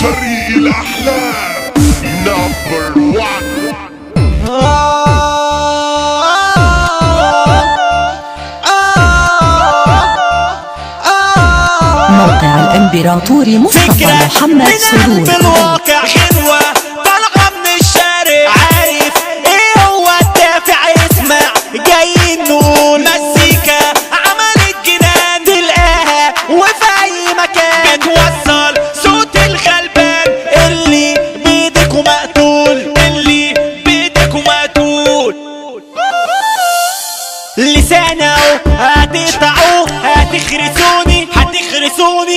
فريق الأحلام نمبر 1. موقع الامبراطوري مصطفى محمد سرور. بالواقع حلوة طالعة من الشارع، عارف ايه هو الدافع؟ اسمع جايين نقول مزيكا عملت جنان تلقاها وفي اي مكان بتوصل صوت الغلبان اللي بيدك ومقتول، اللي بيدك ومقتول. لسانه هتقطعوه، هتخرسوني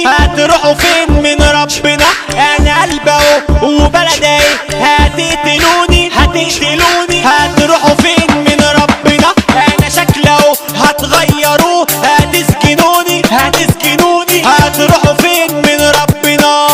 هتروحوا فين من ربنا؟ انا قلبه وبلدي هتقتلوني هتروحوا فين من ربنا؟ انا شكله هتغيروه، هتسجنوني هتروحوا فين من ربنا؟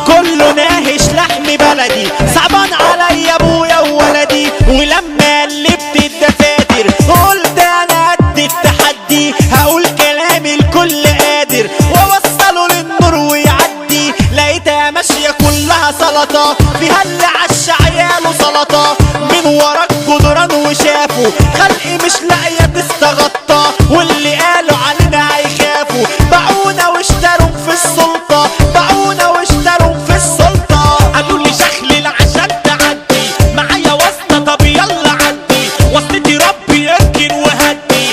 كله ناهش لحم بلدي، صعبان عليا ابويا وولدي. ولما قلبت الدفاتر قلت انا قد التحدي، هقول كلامي الكل قادر ووصله للنور ويعدي. لقيتها ماشية كلها سلطة، فيها اللي عش عياله سلطة. من ورا الجدران وشافوا خلقي مش لاقية تستغطى، واللي قالوا علينا هيخافوا. باعونا واشتروا في السلطة، قالوا لي شخلل عشان تعدي معايا واسطة. طب يلا عدي واسطتي، ربي اركن وهدي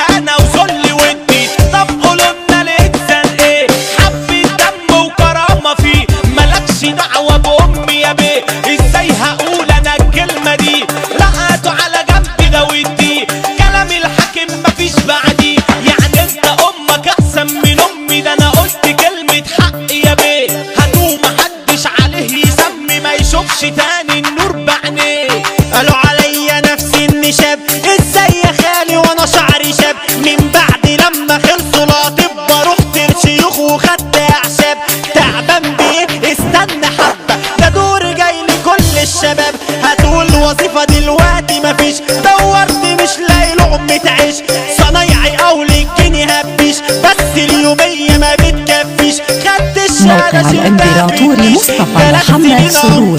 هنا وذل ودي. طب قولولنا الانسان ايه؟ حبة دم وكرامة فيه، مالكش دعوة بأمي يا بيه. ازاي هقول انا الكلمة دي؟ لقيته على جنب ده ودي، كلام الحاكم مفيش بعدي. يعني انت امك احسن من امي؟ ده انا قلت كلمة حق يا بيه. هدوم محدش عليه يسمي، ما يشوفش تاني النور بعينيه. قالوا عليا نفسي اني شاب، ازاي يا خالي وانا شعري شاب؟ من بعد لما خلصوا الاطباء رحت لشيوخ وخدت اعشاب. تعبان بيه استنى حبه، ده دوري جاي لكل الشباب. هتقول وظيفه دلوقتي مفيش، دورت مش لاقي لقمه عيش. صنايعي او للجني هبيش، بس اليوميه ما بتكفيش. خدت الشهاده موقع الامبراطوري مصطفى محمد سرور.